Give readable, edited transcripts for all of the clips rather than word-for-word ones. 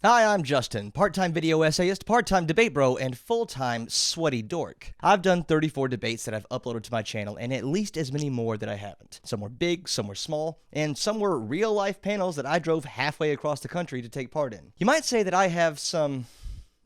Hi, I'm Justin, part-time video essayist, part-time debate bro, and full-time sweaty dork. I've done 34 debates that I've uploaded to my channel, and at least as many more that I haven't. Some were big, some were small, and some were real-life panels that I drove halfway across the country to take part in. You might say that I have some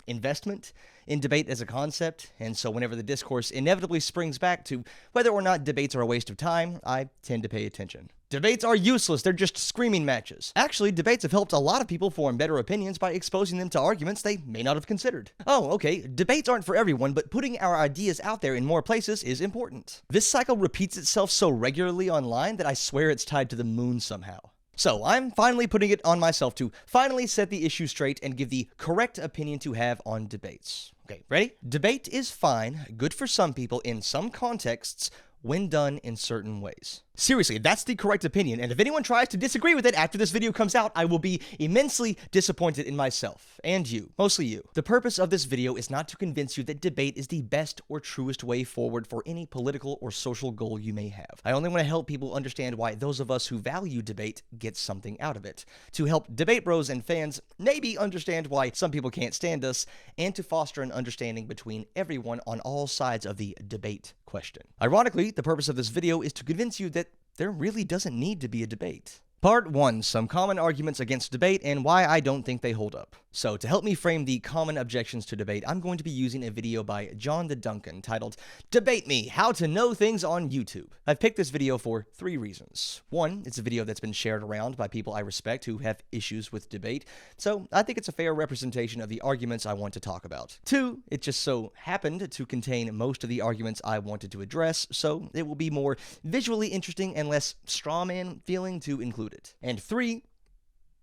investment in debate as a concept, and so whenever the discourse inevitably springs back to whether or not debates are a waste of time, I tend to pay attention. Debates are useless, they're just screaming matches. Actually, debates have helped a lot of people form better opinions by exposing them to arguments they may not have considered. Oh, okay, debates aren't for everyone, but putting our ideas out there in more places is important. This cycle repeats itself so regularly online that I swear it's tied to the moon somehow. So, I'm finally putting it on myself to finally set the issue straight and give the correct opinion to have on debates. Okay, ready? Debate is fine, good for some people in some contexts, when done in certain ways. Seriously, that's the correct opinion, and if anyone tries to disagree with it after this video comes out, I will be immensely disappointed in myself, and you, mostly you. The purpose of this video is not to convince you that debate is the best or truest way forward for any political or social goal you may have. I only want to help people understand why those of us who value debate get something out of it, to help debate bros and fans maybe understand why some people can't stand us, and to foster an understanding between everyone on all sides of the debate question. Ironically, the purpose of this video is to convince you that there really doesn't need to be a debate. Part 1. Some common arguments against debate and why I don't think they hold up. So, to help me frame the common objections to debate, I'm going to be using a video by John the Duncan titled, Debate Me, How to Know Things on YouTube. I've picked this video for 3 reasons. 1, it's a video that's been shared around by people I respect who have issues with debate, so I think it's a fair representation of the arguments I want to talk about. 2, it just so happened to contain most of the arguments I wanted to address, so it will be more visually interesting and less strawman feeling to include it. And 3,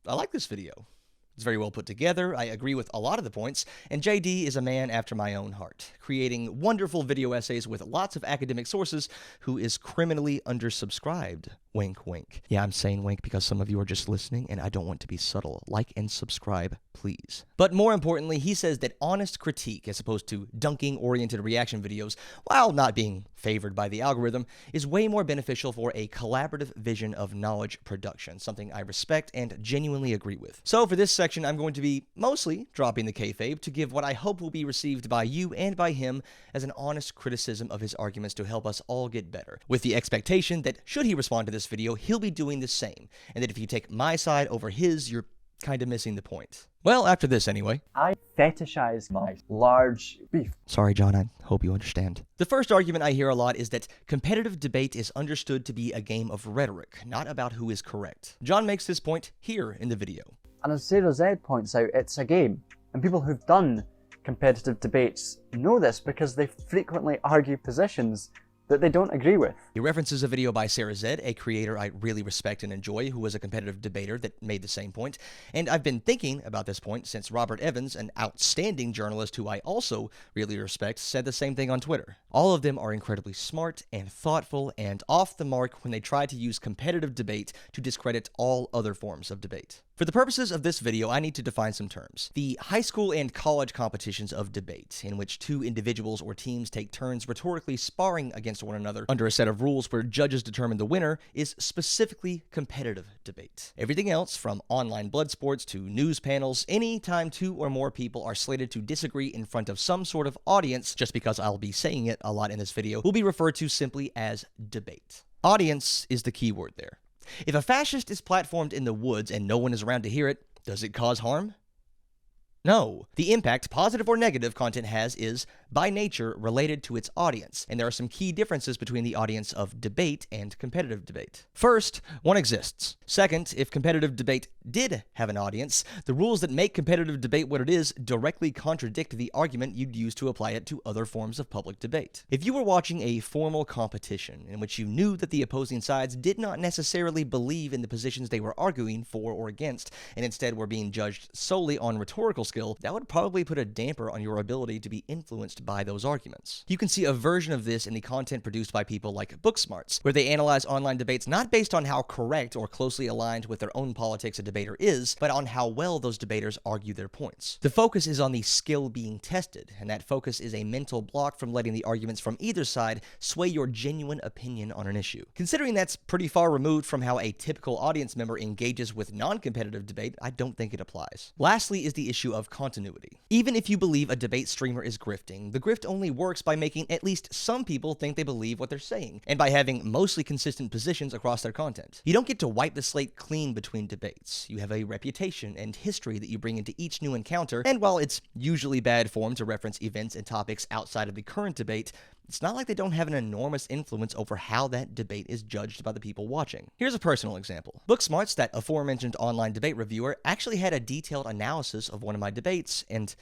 I like this video. It's very well put together, I agree with a lot of the points, and JD is a man after my own heart, creating wonderful video essays with lots of academic sources who is criminally undersubscribed. Wink, wink. Yeah, I'm saying wink because some of you are just listening, and I don't want to be subtle. Like and subscribe, please. But more importantly, he says that honest critique, as opposed to dunking-oriented reaction videos, while not being favored by the algorithm, is way more beneficial for a collaborative vision of knowledge production, something I respect and genuinely agree with. So for this section, I'm going to be mostly dropping the kayfabe to give what I hope will be received by you and by him as an honest criticism of his arguments to help us all get better, with the expectation that should he respond to this video, he'll be doing the same, and that if you take my side over his, you're kind of missing the point. Well, after this anyway. I fetishize my large beef. Sorry, John, I hope you understand. The first argument I hear a lot is that competitive debate is understood to be a game of rhetoric, not about who is correct. John makes this point here in the video. And as Sarah Z points out, it's a game. And people who've done competitive debates know this because they frequently argue positions that they don't agree with. He references a video by Sarah Z, a creator I really respect and enjoy, who was a competitive debater that made the same point, and I've been thinking about this point since Robert Evans, an outstanding journalist who I also really respect, said the same thing on Twitter. All of them are incredibly smart and thoughtful and off the mark when they try to use competitive debate to discredit all other forms of debate. For the purposes of this video, I need to define some terms. The high school and college competitions of debate, in which 2 individuals or teams take turns rhetorically sparring against one another under a set of rules where judges determine the winner, is specifically competitive debate. Everything else, from online blood sports to news panels, any time 2 or more people are slated to disagree in front of some sort of audience, just because I'll be saying it a lot in this video, will be referred to simply as debate. Audience is the key word there. If a fascist is platformed in the woods and no one is around to hear it, does it cause harm? No. The impact, positive or negative, content has is, by nature, related to its audience, and there are some key differences between the audience of debate and competitive debate. First, one exists. Second, if competitive debate did have an audience, the rules that make competitive debate what it is directly contradict the argument you'd use to apply it to other forms of public debate. If you were watching a formal competition in which you knew that the opposing sides did not necessarily believe in the positions they were arguing for or against, and instead were being judged solely on rhetorical skill, that would probably put a damper on your ability to be influenced by those arguments. You can see a version of this in the content produced by people like Booksmarts, where they analyze online debates not based on how correct or closely aligned with their own politics a debater is, but on how well those debaters argue their points. The focus is on the skill being tested, and that focus is a mental block from letting the arguments from either side sway your genuine opinion on an issue. Considering that's pretty far removed from how a typical audience member engages with non-competitive debate, I don't think it applies. Lastly is the issue of continuity. Even if you believe a debate streamer is grifting, the grift only works by making at least some people think they believe what they're saying, and by having mostly consistent positions across their content. You don't get to wipe the slate clean between debates. You have a reputation and history that you bring into each new encounter, and while it's usually bad form to reference events and topics outside of the current debate, it's not like they don't have an enormous influence over how that debate is judged by the people watching. Here's a personal example. Booksmarts, that aforementioned online debate reviewer, actually had a detailed analysis of one of my debates, and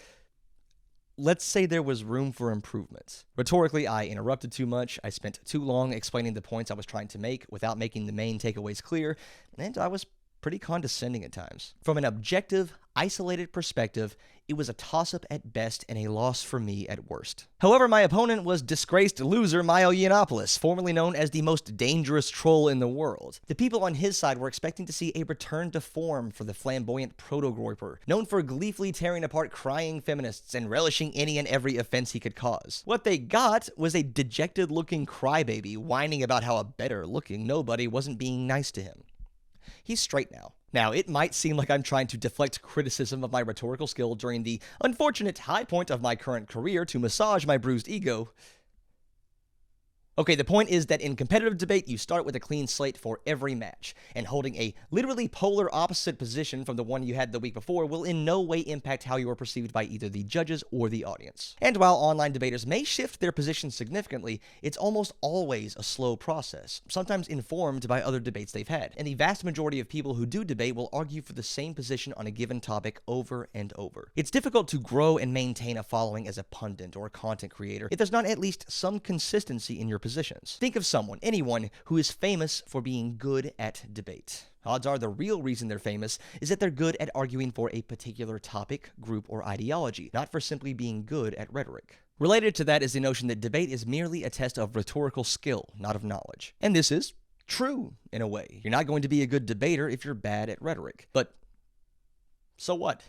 let's say there was room for improvement. Rhetorically, I interrupted too much, I spent too long explaining the points I was trying to make without making the main takeaways clear, and I was pretty condescending at times. From an objective, isolated perspective, it was a toss-up at best and a loss for me at worst. However, my opponent was disgraced loser Milo Yiannopoulos, formerly known as the most dangerous troll in the world. The people on his side were expecting to see a return to form for the flamboyant proto-groiper, known for gleefully tearing apart crying feminists and relishing any and every offense he could cause. What they got was a dejected-looking crybaby whining about how a better-looking nobody wasn't being nice to him. He's straight now. Now, it might seem like I'm trying to deflect criticism of my rhetorical skill during the unfortunate high point of my current career to massage my bruised ego. Okay, the point is that in competitive debate, you start with a clean slate for every match, and holding a literally polar opposite position from the one you had the week before will in no way impact how you are perceived by either the judges or the audience. And while online debaters may shift their position significantly, it's almost always a slow process, sometimes informed by other debates they've had. And the vast majority of people who do debate will argue for the same position on a given topic over and over. It's difficult to grow and maintain a following as a pundit or a content creator if there's not at least some consistency in your positions. Think of someone, anyone, who is famous for being good at debate. Odds are the real reason they're famous is that they're good at arguing for a particular topic, group, or ideology, not for simply being good at rhetoric. Related to that is the notion that debate is merely a test of rhetorical skill, not of knowledge. And this is true, in a way. You're not going to be a good debater if you're bad at rhetoric. But so what?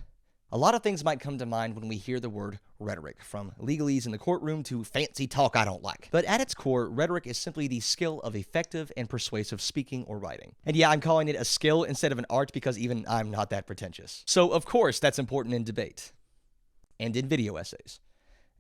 A lot of things might come to mind when we hear the word rhetoric, from legalese in the courtroom to fancy talk I don't like. But at its core, rhetoric is simply the skill of effective and persuasive speaking or writing. And yeah, I'm calling it a skill instead of an art because even I'm not that pretentious. So of course that's important in debate, and in video essays,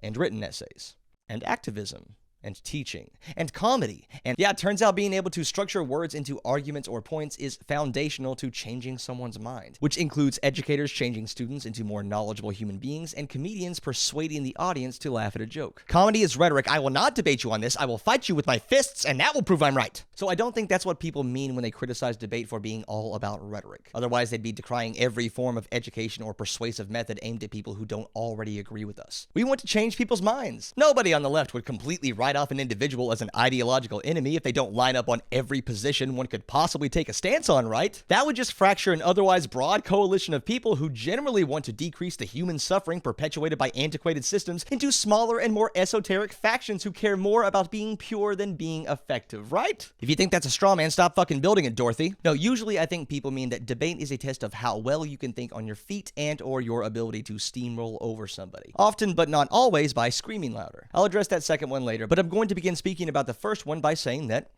and written essays, and activism, and teaching, and comedy. And yeah, it turns out being able to structure words into arguments or points is foundational to changing someone's mind, which includes educators changing students into more knowledgeable human beings and comedians persuading the audience to laugh at a joke. Comedy is rhetoric. I will not debate you on this. I will fight you with my fists, and that will prove I'm right. So I don't think that's what people mean when they criticize debate for being all about rhetoric. Otherwise, they'd be decrying every form of education or persuasive method aimed at people who don't already agree with us. We want to change people's minds. Nobody on the left would completely write off an individual as an ideological enemy if they don't line up on every position one could possibly take a stance on, right? That would just fracture an otherwise broad coalition of people who generally want to decrease the human suffering perpetuated by antiquated systems into smaller and more esoteric factions who care more about being pure than being effective, right? If you think that's a straw man, stop fucking building it, Dorothy. No, usually I think people mean that debate is a test of how well you can think on your feet and or your ability to steamroll over somebody. Often, but not always, by screaming louder. I'll address that second one later, but I'm going to begin speaking about the first one by saying that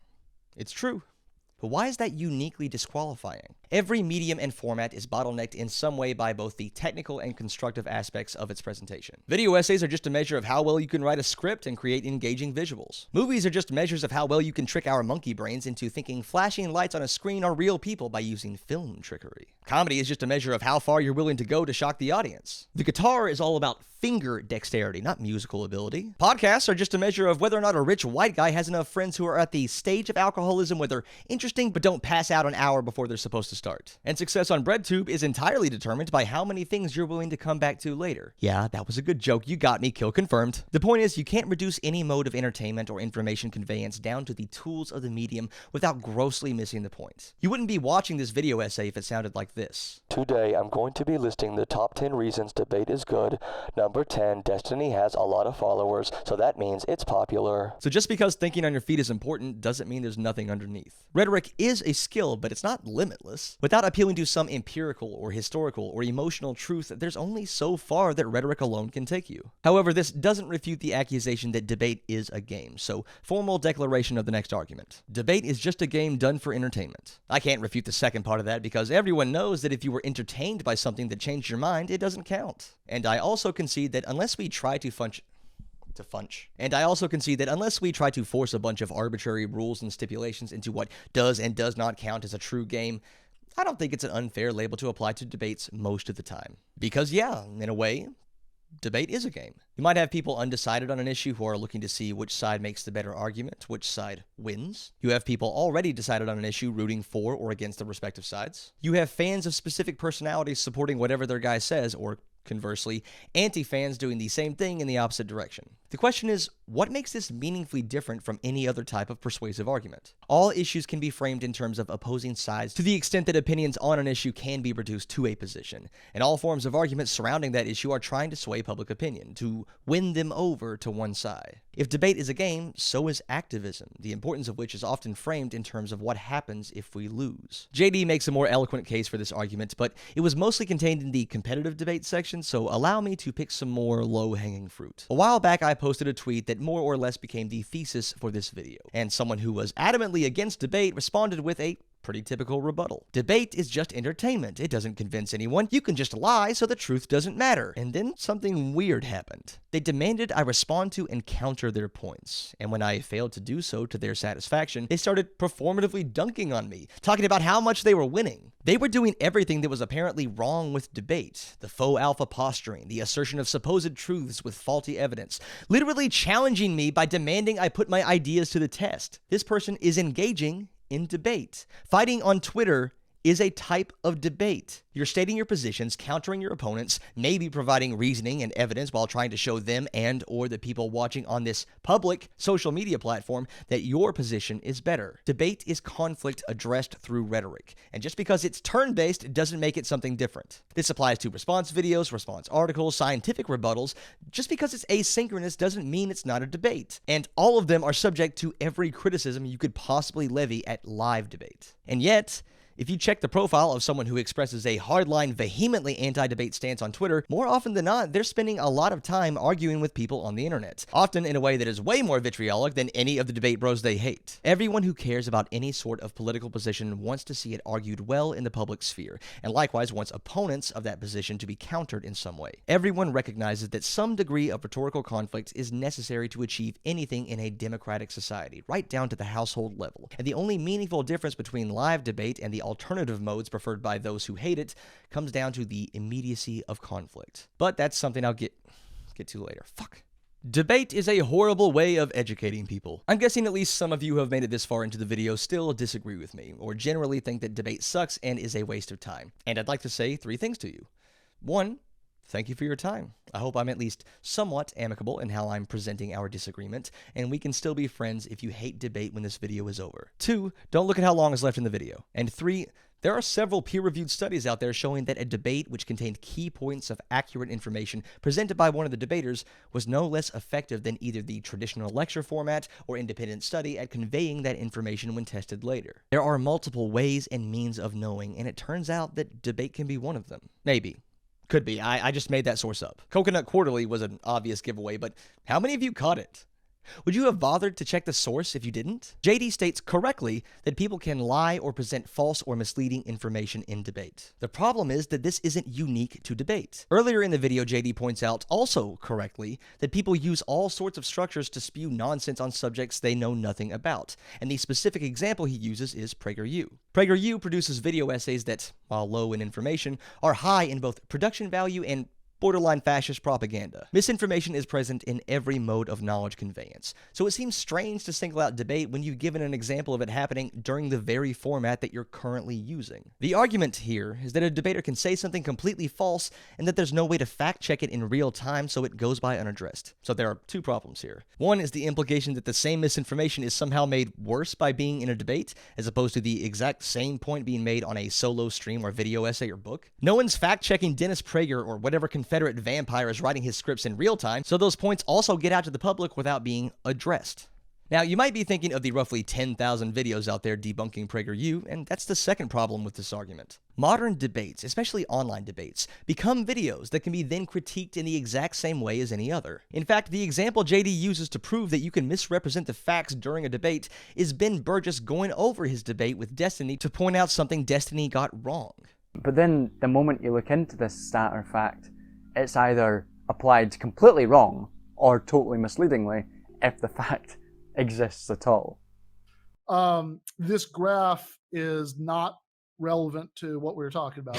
it's true. But why is that uniquely disqualifying? Every medium and format is bottlenecked in some way by both the technical and constructive aspects of its presentation. Video essays are just a measure of how well you can write a script and create engaging visuals. Movies are just measures of how well you can trick our monkey brains into thinking flashing lights on a screen are real people by using film trickery. Comedy is just a measure of how far you're willing to go to shock the audience. The guitar is all about finger dexterity, not musical ability. Podcasts are just a measure of whether or not a rich white guy has enough friends who are at the stage of alcoholism where they're interesting but don't pass out an hour before they're supposed to start. And success on BreadTube is entirely determined by how many things you're willing to come back to later. Yeah, that was a good joke. You got me. Kill confirmed. The point is, you can't reduce any mode of entertainment or information conveyance down to the tools of the medium without grossly missing the point. You wouldn't be watching this video essay if it sounded like this. Today, I'm going to be listing the top 10 reasons debate is good. Number 10, Destiny has a lot of followers, so that means it's popular. So just because thinking on your feet is important doesn't mean there's nothing underneath. Rhetoric is a skill, but it's not limitless. Without appealing to some empirical or historical or emotional truth, there's only so far that rhetoric alone can take you. However, this doesn't refute the accusation that debate is a game, so formal declaration of the next argument. Debate is just a game done for entertainment. I can't refute the second part of that because everyone knows that if you were entertained by something that changed your mind, it doesn't count. And I also concede that unless we try to force a bunch of arbitrary rules and stipulations into what does and does not count as a true game, I don't think it's an unfair label to apply to debates most of the time. Because yeah, in a way, debate is a game. You might have people undecided on an issue who are looking to see which side makes the better argument, which side wins. You have people already decided on an issue rooting for or against the respective sides. You have fans of specific personalities supporting whatever their guy says, or conversely, anti-fans doing the same thing in the opposite direction. The question is, what makes this meaningfully different from any other type of persuasive argument? All issues can be framed in terms of opposing sides to the extent that opinions on an issue can be reduced to a position, and all forms of argument surrounding that issue are trying to sway public opinion, to win them over to one side. If debate is a game, so is activism, the importance of which is often framed in terms of what happens if we lose. JD makes a more eloquent case for this argument, but it was mostly contained in the competitive debate section, so allow me to pick some more low-hanging fruit. A while back, I posted a tweet that more or less became the thesis for this video, and someone who was adamantly against debate responded with a pretty typical rebuttal. Debate is just entertainment. It doesn't convince anyone. You can just lie so the truth doesn't matter. And then something weird happened. They demanded I respond to and counter their points. And when I failed to do so to their satisfaction, they started performatively dunking on me, talking about how much they were winning. They were doing everything that was apparently wrong with debate. The faux alpha posturing, the assertion of supposed truths with faulty evidence, literally challenging me by demanding I put my ideas to the test. This person is engaging in debate. Fighting on Twitter is a type of debate. You're stating your positions, countering your opponents, maybe providing reasoning and evidence while trying to show them and or the people watching on this public social media platform that your position is better. Debate is conflict addressed through rhetoric, and just because it's turn-based doesn't make it something different. This applies to response videos, response articles, scientific rebuttals. Just because it's asynchronous doesn't mean it's not a debate, and all of them are subject to every criticism you could possibly levy at live debate. And yet, if you check the profile of someone who expresses a hardline, vehemently anti-debate stance on Twitter, more often than not, they're spending a lot of time arguing with people on the internet, often in a way that is way more vitriolic than any of the debate bros they hate. Everyone who cares about any sort of political position wants to see it argued well in the public sphere, and likewise wants opponents of that position to be countered in some way. Everyone recognizes that some degree of rhetorical conflict is necessary to achieve anything in a democratic society, right down to the household level. And the only meaningful difference between live debate and the alternative modes preferred by those who hate it comes down to the immediacy of conflict. But that's something I'll get to later. Fuck. Debate is a horrible way of educating people. I'm guessing at least some of you who have made it this far into the video still disagree with me, or generally think that debate sucks and is a waste of time. And I'd like to say 3 things to you. 1, thank you for your time. I hope I'm at least somewhat amicable in how I'm presenting our disagreement, and we can still be friends if you hate debate when this video is over. 2, don't look at how long is left in the video. And 3, there are several peer-reviewed studies out there showing that a debate which contained key points of accurate information presented by one of the debaters was no less effective than either the traditional lecture format or independent study at conveying that information when tested later. There are multiple ways and means of knowing, and it turns out that debate can be one of them. Maybe. Could be. I just made that source up. Coconut Quarterly was an obvious giveaway, but how many of you caught it? Would you have bothered to check the source if you didn't? JD states correctly that people can lie or present false or misleading information in debate. The problem is that this isn't unique to debate. Earlier in the video, JD points out, also correctly, that people use all sorts of structures to spew nonsense on subjects they know nothing about, and the specific example he uses is PragerU. PragerU produces video essays that, while low in information, are high in both production value and borderline fascist propaganda. Misinformation is present in every mode of knowledge conveyance, so it seems strange to single out debate when you've given an example of it happening during the very format that you're currently using. The argument here is that a debater can say something completely false and that there's no way to fact check it in real time, so it goes by unaddressed. So there are two problems here. One is the implication that the same misinformation is somehow made worse by being in a debate, as opposed to the exact same point being made on a solo stream or video essay or book. No one's fact-checking Dennis Prager or whatever Confederate vampire is writing his scripts in real time, so those points also get out to the public without being addressed. Now, you might be thinking of the roughly 10,000 videos out there debunking PragerU, and that's the second problem with this argument. Modern debates, especially online debates, become videos that can be then critiqued in the exact same way as any other. In fact, the example JD uses to prove that you can misrepresent the facts during a debate is Ben Burgess going over his debate with Destiny to point out something Destiny got wrong. But then, the moment you look into this stat or fact, it's either applied completely wrong or totally misleadingly if the fact exists at all. This graph is not relevant to what we were talking about.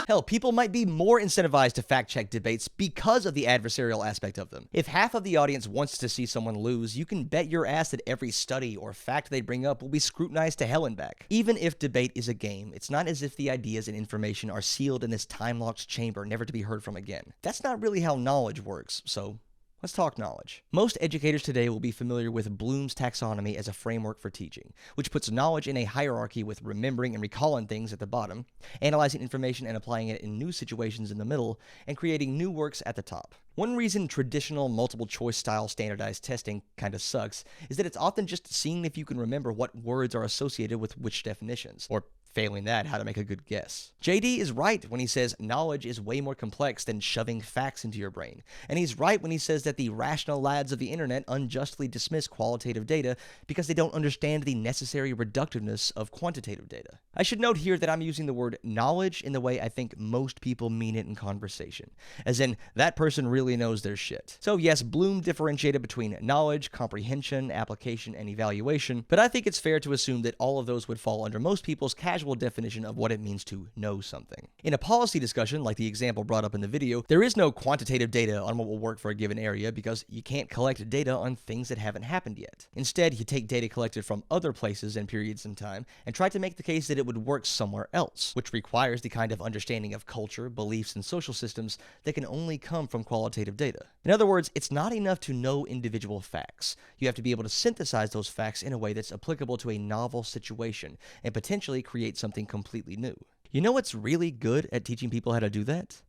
Hell, people might be more incentivized to fact-check debates because of the adversarial aspect of them. If half of the audience wants to see someone lose, you can bet your ass that every study or fact they bring up will be scrutinized to hell and back. Even if debate is a game, it's not as if the ideas and information are sealed in this time-locked chamber, never to be heard from again. That's not really how knowledge works, so let's talk knowledge. Most educators today will be familiar with Bloom's taxonomy as a framework for teaching, which puts knowledge in a hierarchy with remembering and recalling things at the bottom, analyzing information and applying it in new situations in the middle, and creating new works at the top. One reason traditional multiple choice style standardized testing kinda sucks is that it's often just seeing if you can remember what words are associated with which definitions, or failing that, how to make a good guess. JD is right when he says knowledge is way more complex than shoving facts into your brain. And he's right when he says that the rational lads of the internet unjustly dismiss qualitative data because they don't understand the necessary reductiveness of quantitative data. I should note here that I'm using the word knowledge in the way I think most people mean it in conversation, as in, that person really knows their shit. So yes, Bloom differentiated between knowledge, comprehension, application, and evaluation, but I think it's fair to assume that all of those would fall under most people's casual definition of what it means to know something. In a policy discussion, like the example brought up in the video, there is no quantitative data on what will work for a given area because you can't collect data on things that haven't happened yet. Instead, you take data collected from other places and periods in time and try to make the case that it would work somewhere else, which requires the kind of understanding of culture, beliefs, and social systems that can only come from qualitative data. In other words, it's not enough to know individual facts. You have to be able to synthesize those facts in a way that's applicable to a novel situation and potentially create something completely new. You know what's really good at teaching people how to do that?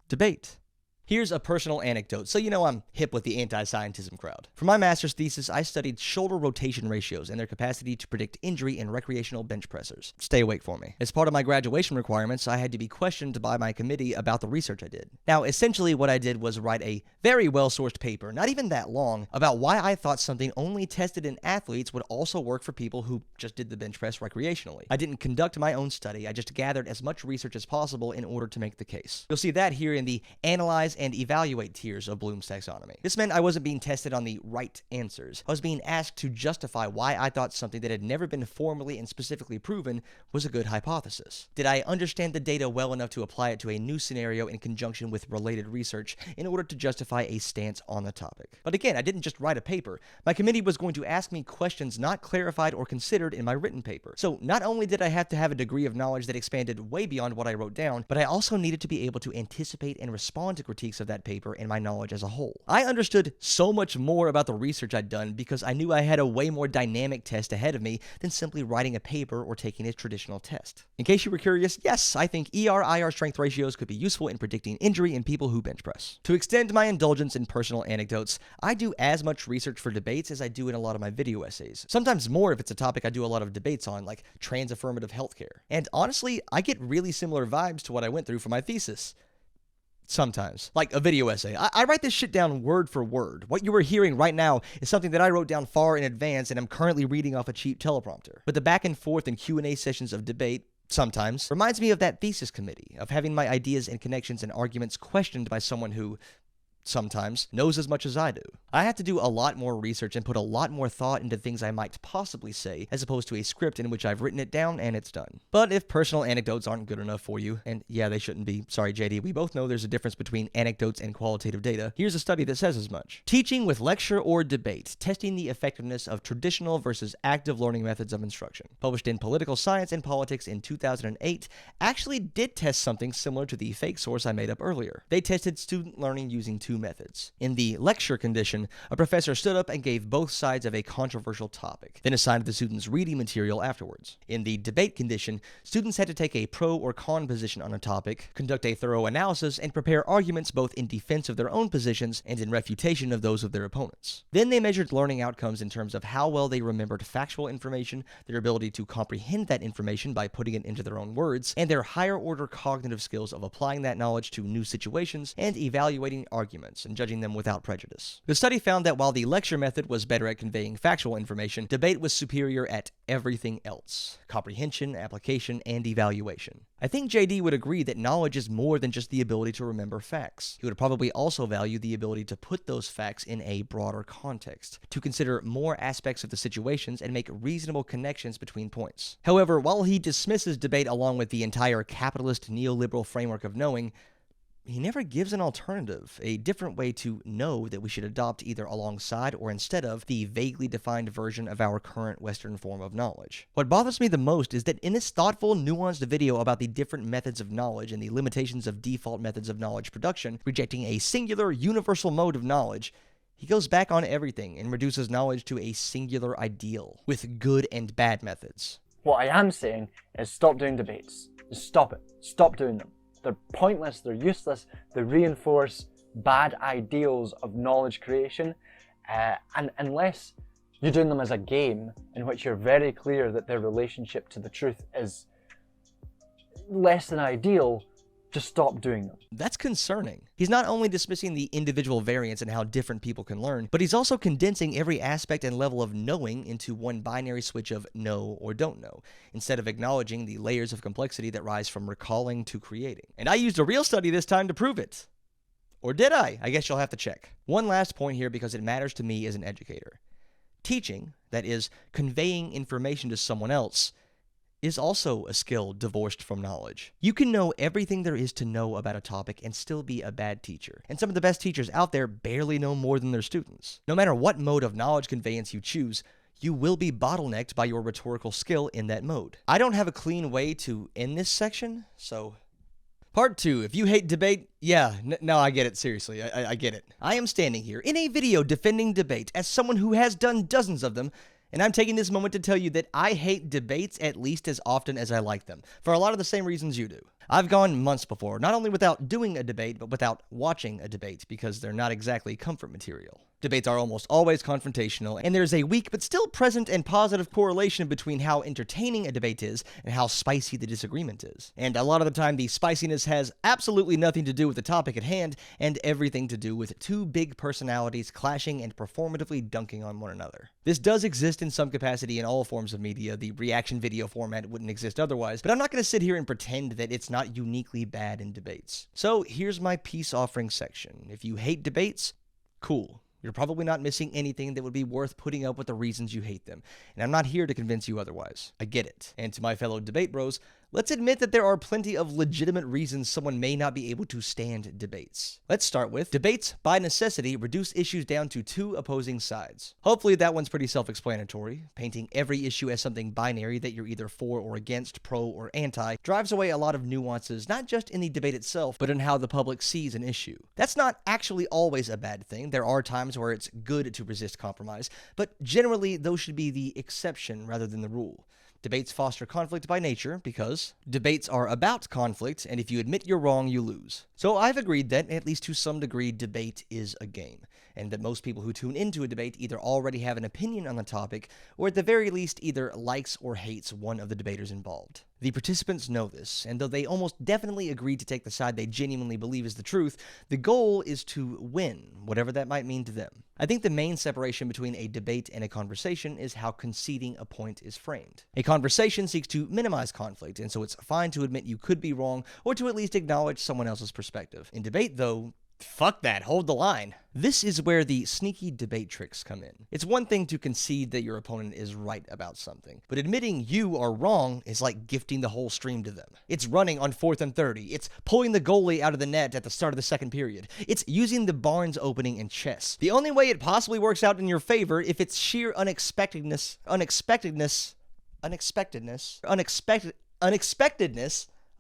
Debate. Here's a personal anecdote, so you know I'm hip with the anti-scientism crowd. For my master's thesis, I studied shoulder rotation ratios and their capacity to predict injury in recreational bench pressers. Stay awake for me. As part of my graduation requirements, I had to be questioned by my committee about the research I did. Now, essentially what I did was write a very well-sourced paper, not even that long, about why I thought something only tested in athletes would also work for people who just did the bench press recreationally. I didn't conduct my own study, I just gathered as much research as possible in order to make the case. You'll see that here in the analyze and evaluate tiers of Bloom's taxonomy. This meant I wasn't being tested on the right answers. I was being asked to justify why I thought something that had never been formally and specifically proven was a good hypothesis. Did I understand the data well enough to apply it to a new scenario in conjunction with related research in order to justify a stance on the topic? But again, I didn't just write a paper. My committee was going to ask me questions not clarified or considered in my written paper. So not only did I have to have a degree of knowledge that expanded way beyond what I wrote down, but I also needed to be able to anticipate and respond to critiques of that paper and my knowledge as a whole. I understood so much more about the research I'd done because I knew I had a way more dynamic test ahead of me than simply writing a paper or taking a traditional test. In case you were curious, yes, I think ER-IR strength ratios could be useful in predicting injury in people who bench press. To extend my indulgence in personal anecdotes, I do as much research for debates as I do in a lot of my video essays. Sometimes more if it's a topic I do a lot of debates on, like trans-affirmative healthcare. And honestly, I get really similar vibes to what I went through for my thesis. Sometimes. Like a video essay. I write this shit down word for word. What you are hearing right now is something that I wrote down far in advance and I'm currently reading off a cheap teleprompter. But the back and forth and Q&A sessions of debate sometimes reminds me of that thesis committee, of having my ideas and connections and arguments questioned by someone who sometimes, knows as much as I do. I have to do a lot more research and put a lot more thought into things I might possibly say, as opposed to a script in which I've written it down and it's done. But if personal anecdotes aren't good enough for you, and yeah, they shouldn't be, sorry JD, we both know there's a difference between anecdotes and qualitative data, here's a study that says as much. Teaching with lecture or debate, testing the effectiveness of traditional versus active learning methods of instruction, published in Political Science and Politics in 2008, actually did test something similar to the fake source I made up earlier. They tested student learning using two methods. In the lecture condition, a professor stood up and gave both sides of a controversial topic, then assigned the students reading material afterwards. In the debate condition, students had to take a pro or con position on a topic, conduct a thorough analysis, and prepare arguments both in defense of their own positions and in refutation of those of their opponents. Then they measured learning outcomes in terms of how well they remembered factual information, their ability to comprehend that information by putting it into their own words, and their higher order cognitive skills of applying that knowledge to new situations and evaluating arguments and judging them without prejudice. The study found that while the lecture method was better at conveying factual information, debate was superior at everything else: comprehension, application, and evaluation. I think JD would agree that knowledge is more than just the ability to remember facts. He would probably also value the ability to put those facts in a broader context, to consider more aspects of the situations and make reasonable connections between points. However, while he dismisses debate along with the entire capitalist neoliberal framework of knowing, he never gives an alternative, a different way to know that we should adopt either alongside or instead of the vaguely defined version of our current Western form of knowledge. What bothers me the most is that in this thoughtful, nuanced video about the different methods of knowledge and the limitations of default methods of knowledge production, rejecting a singular, universal mode of knowledge, he goes back on everything and reduces knowledge to a singular ideal, with good and bad methods. What I am saying is stop doing debates. Just stop it. Stop doing them. They're pointless, they're useless, they reinforce bad ideals of knowledge creation, and unless you're doing them as a game in which you're very clear that their relationship to the truth is less than ideal, just stop doing them. That's concerning. He's not only dismissing the individual variance and how different people can learn, but he's also condensing every aspect and level of knowing into one binary switch of know or don't know, instead of acknowledging the layers of complexity that rise from recalling to creating. And I used a real study this time to prove it. Or did I? I guess you'll have to check. One last point here because it matters to me as an educator. Teaching, that is, conveying information to someone else, is also a skill divorced from knowledge. You can know everything there is to know about a topic and still be a bad teacher. And some of the best teachers out there barely know more than their students. No matter what mode of knowledge conveyance you choose, you will be bottlenecked by your rhetorical skill in that mode. I don't have a clean way to end this section, so... Part 2. If you hate debate, yeah, no, I get it, seriously, I get it. I am standing here in a video defending debate as someone who has done dozens of them, and I'm taking this moment to tell you that I hate debates at least as often as I like them, for a lot of the same reasons you do. I've gone months before, not only without doing a debate, but without watching a debate, because they're not exactly comfort material. Debates are almost always confrontational, and there's a weak but still present and positive correlation between how entertaining a debate is and how spicy the disagreement is. And a lot of the time, the spiciness has absolutely nothing to do with the topic at hand, and everything to do with two big personalities clashing and performatively dunking on one another. This does exist in some capacity in all forms of media. The reaction video format wouldn't exist otherwise, but I'm not going to sit here and pretend that it's not uniquely bad in debates. So here's my peace offering section. If you hate debates, cool. You're probably not missing anything that would be worth putting up with the reasons you hate them, and I'm not here to convince you otherwise. I get it. And to my fellow debate bros, let's admit that there are plenty of legitimate reasons someone may not be able to stand debates. Let's start with, debates, by necessity, reduce issues down to two opposing sides. Hopefully that one's pretty self-explanatory. Painting every issue as something binary that you're either for or against, pro or anti, drives away a lot of nuances, not just in the debate itself, but in how the public sees an issue. That's not actually always a bad thing. There are times where it's good to resist compromise, but generally those should be the exception rather than the rule. Debates foster conflict by nature because debates are about conflict, and if you admit you're wrong, you lose. So I've agreed that, at least to some degree, debate is a game, and that most people who tune into a debate either already have an opinion on the topic, or at the very least either likes or hates one of the debaters involved. The participants know this, and though they almost definitely agreed to take the side they genuinely believe is the truth, the goal is to win, whatever that might mean to them. I think the main separation between a debate and a conversation is how conceding a point is framed. A conversation seeks to minimize conflict, and so it's fine to admit you could be wrong, or to at least acknowledge someone else's perspective. In debate, though, Fuck that, hold the line. This is where the sneaky debate tricks come in. It's one thing to concede that your opponent is right about something, but admitting you are wrong is like gifting the whole stream to them. It's running on 4th and 30. It's pulling the goalie out of the net at the start of the second period. It's using the Barnes opening in chess. The only way it possibly works out in your favor if it's sheer unexpectedness.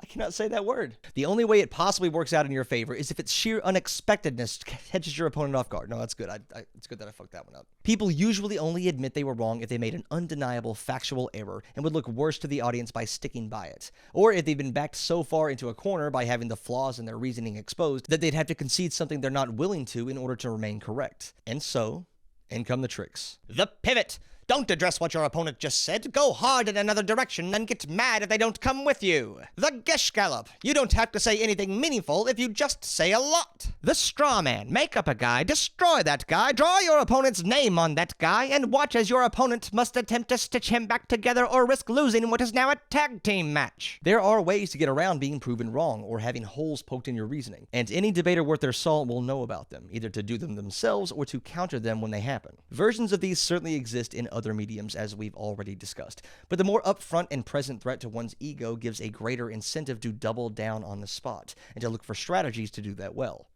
I cannot say that word. The only way it possibly works out in your favor is if it's sheer unexpectedness catches your opponent off guard. No, that's good. It's good that I fucked that one up. People usually only admit they were wrong if they made an undeniable factual error and would look worse to the audience by sticking by it. Or if they've been backed so far into a corner by having the flaws in their reasoning exposed that they'd have to concede something they're not willing to in order to remain correct. And so, in come the tricks. The pivot! Don't address what your opponent just said. Go hard in another direction and get mad if they don't come with you. The Geschgallop. You don't have to say anything meaningful if you just say a lot. The straw man. Make up a guy, destroy that guy, draw your opponent's name on that guy, and watch as your opponent must attempt to stitch him back together or risk losing what is now a tag team match. There are ways to get around being proven wrong or having holes poked in your reasoning, and any debater worth their salt will know about them, either to do them themselves or to counter them when they happen. Versions of these certainly exist in other mediums, as we've already discussed, but the more upfront and present threat to one's ego gives a greater incentive to double down on the spot and to look for strategies to do that well.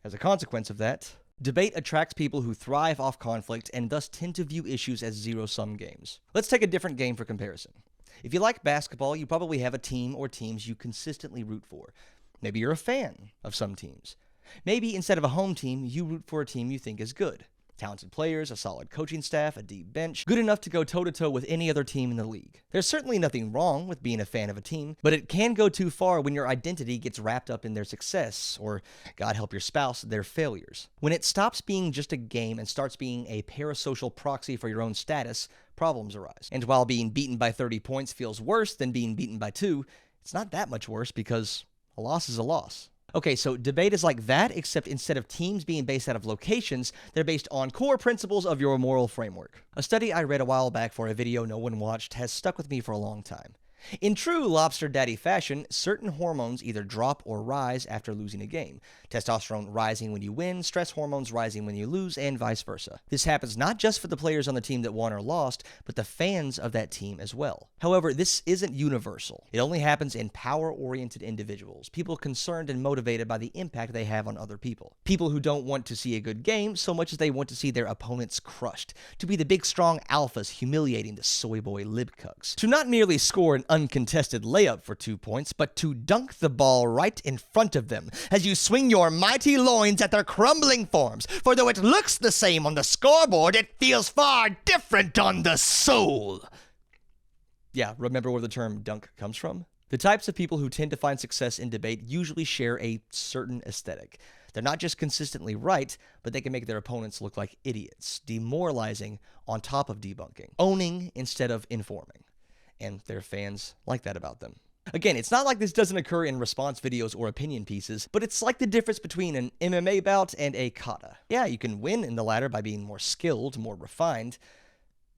As a consequence of that, debate attracts people who thrive off conflict and thus tend to view issues as zero-sum games. Let's take a different game for comparison. If you like basketball, you probably have a team or teams you consistently root for. Maybe you're a fan of some teams. Maybe instead of a home team, you root for a team you think is good. Talented players, a solid coaching staff, a deep bench, good enough to go toe-to-toe with any other team in the league. There's certainly nothing wrong with being a fan of a team, but it can go too far when your identity gets wrapped up in their success, or, God help your spouse, their failures. When it stops being just a game and starts being a parasocial proxy for your own status, problems arise. And while being beaten by 30 points feels worse than being beaten by 2, it's not that much worse because a loss is a loss. Okay, so debate is like that, except instead of teams being based out of locations, they're based on core principles of your moral framework. A study I read a while back for a video no one watched has stuck with me for a long time. In true lobster daddy fashion, certain hormones either drop or rise after losing a game. Testosterone rising when you win, stress hormones rising when you lose, and vice versa. This happens not just for the players on the team that won or lost, but the fans of that team as well. However, this isn't universal. It only happens in power-oriented individuals, people concerned and motivated by the impact they have on other people. People who don't want to see a good game so much as they want to see their opponents crushed, to be the big strong alphas humiliating the soy boy libcucks, to not merely score an uncontested layup for 2 points, but to dunk the ball right in front of them as you swing your mighty loins at their crumbling forms. For though it looks the same on the scoreboard, it feels far different on the soul. Yeah, remember where the term dunk comes from? The types of people who tend to find success in debate usually share a certain aesthetic. They're not just consistently right, but they can make their opponents look like idiots, demoralizing on top of debunking, owning instead of informing. And their fans like that about them. Again, it's not like this doesn't occur in response videos or opinion pieces, but it's like the difference between an MMA bout and a kata. Yeah, you can win in the latter by being more skilled, more refined,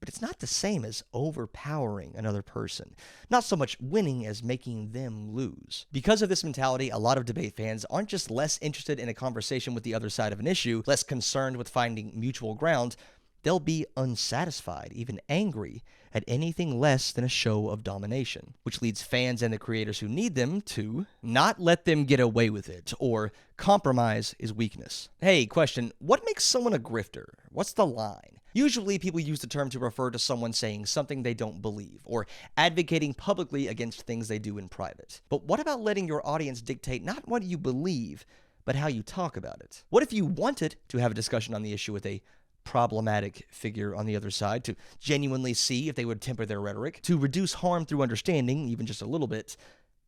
but it's not the same as overpowering another person. Not so much winning as making them lose. Because of this mentality, a lot of debate fans aren't just less interested in a conversation with the other side of an issue, less concerned with finding mutual ground, they'll be unsatisfied, even angry, at anything less than a show of domination, which leads fans and the creators who need them to not let them get away with it, or compromise is weakness. Hey, question, what makes someone a grifter? What's the line? Usually people use the term to refer to someone saying something they don't believe, or advocating publicly against things they do in private. But what about letting your audience dictate not what you believe, but how you talk about it? What if you wanted to have a discussion on the issue with a problematic figure on the other side, to genuinely see if they would temper their rhetoric, to reduce harm through understanding, even just a little bit,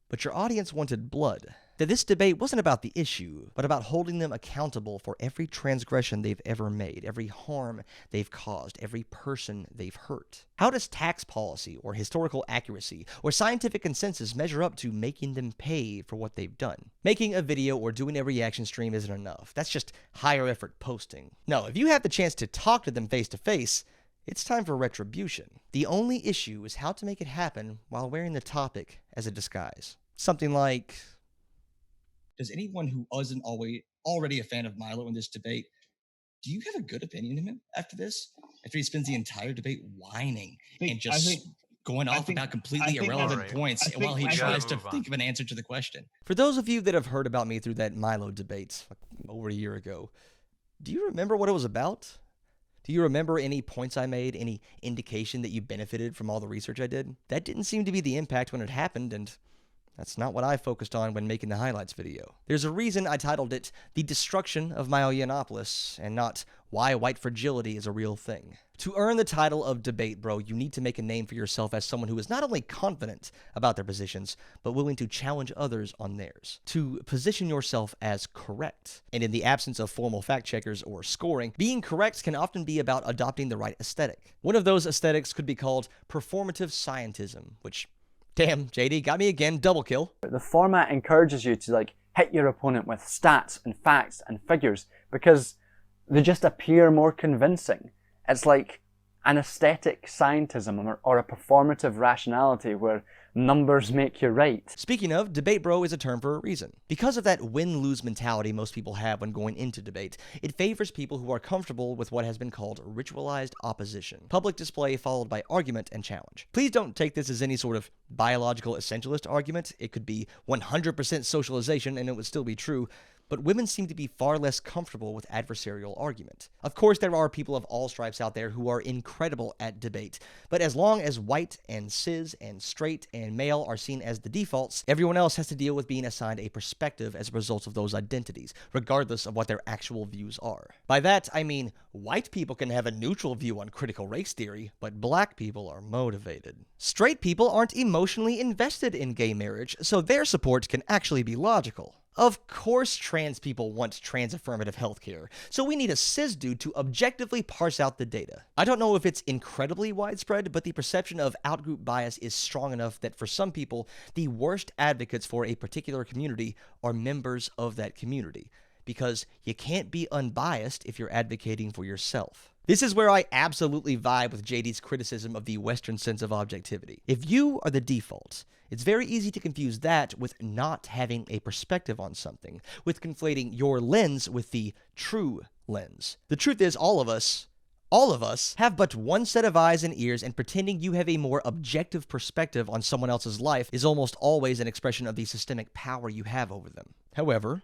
but your audience wanted blood? That this debate wasn't about the issue, but about holding them accountable for every transgression they've ever made, every harm they've caused, every person they've hurt. How does tax policy, or historical accuracy, or scientific consensus measure up to making them pay for what they've done? Making a video or doing a reaction stream isn't enough. That's just higher effort posting. No, if you have the chance to talk to them face to face, it's time for retribution. The only issue is how to make it happen while wearing the topic as a disguise. Something like does anyone who wasn't already a fan of Milo in this debate, do you have a good opinion of him after this? After he spends the entire debate whining and just going off about completely irrelevant points while he tries to think of an answer to the question. For those of you that have heard about me through that Milo debate over a year ago, do you remember what it was about? Do you remember any points I made, any indication that you benefited from all the research I did? That didn't seem to be the impact when it happened, and that's not what I focused on when making the highlights video. There's a reason I titled it The Destruction of Milo-Yiannopoulos, and not Why White Fragility is a Real Thing. To earn the title of debate bro, you need to make a name for yourself as someone who is not only confident about their positions, but willing to challenge others on theirs. To position yourself as correct. And in the absence of formal fact checkers or scoring, being correct can often be about adopting the right aesthetic. One of those aesthetics could be called performative scientism, which, damn, JD, got me again, double kill. The format encourages you to hit your opponent with stats and facts and figures because they just appear more convincing. It's like an aesthetic scientism or a performative rationality where numbers make you right. Speaking of, debate bro is a term for a reason. Because of that win-lose mentality most people have when going into debate, it favors people who are comfortable with what has been called ritualized opposition. Public display followed by argument and challenge. Please don't take this as any sort of biological essentialist argument. It could be 100% socialization and it would still be true. But women seem to be far less comfortable with adversarial argument. Of course, there are people of all stripes out there who are incredible at debate, but as long as white and cis and straight and male are seen as the defaults, everyone else has to deal with being assigned a perspective as a result of those identities, regardless of what their actual views are. By that, I mean white people can have a neutral view on critical race theory, but black people are motivated. Straight people aren't emotionally invested in gay marriage, so their support can actually be logical. Of course trans people want trans-affirmative healthcare, so we need a cis dude to objectively parse out the data. I don't know if it's incredibly widespread, but the perception of outgroup bias is strong enough that for some people, the worst advocates for a particular community are members of that community, because you can't be unbiased if you're advocating for yourself. This is where I absolutely vibe with JD's criticism of the Western sense of objectivity. If you are the default, it's very easy to confuse that with not having a perspective on something, with conflating your lens with the true lens. The truth is, all of us have but one set of eyes and ears, and pretending you have a more objective perspective on someone else's life is almost always an expression of the systemic power you have over them. However,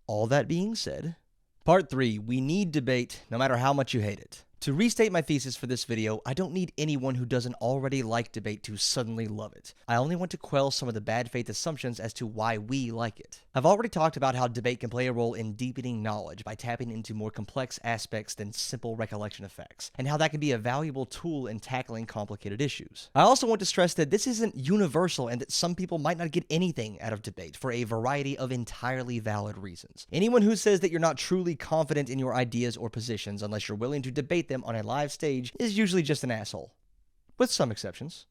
all that being said, Part 3, we need debate no matter how much you hate it. To restate my thesis for this video, I don't need anyone who doesn't already like debate to suddenly love it. I only want to quell some of the bad faith assumptions as to why we like it. I've already talked about how debate can play a role in deepening knowledge by tapping into more complex aspects than simple recollection of facts, and how that can be a valuable tool in tackling complicated issues. I also want to stress that this isn't universal and that some people might not get anything out of debate for a variety of entirely valid reasons. Anyone who says that you're not truly confident in your ideas or positions unless you're willing to debate them on a live stage is usually just an asshole, with some exceptions.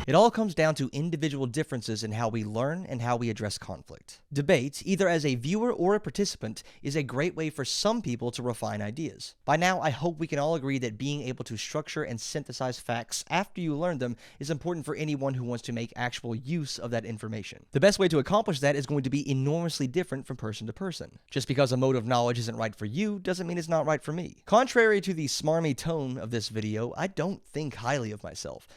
It all comes down to individual differences in how we learn and how we address conflict. Debate, either as a viewer or a participant, is a great way for some people to refine ideas. By now, I hope we can all agree that being able to structure and synthesize facts after you learn them is important for anyone who wants to make actual use of that information. The best way to accomplish that is going to be enormously different from person to person. Just because a mode of knowledge isn't right for you doesn't mean it's not right for me. Contrary to the smarmy tone of this video, I don't think highly of myself.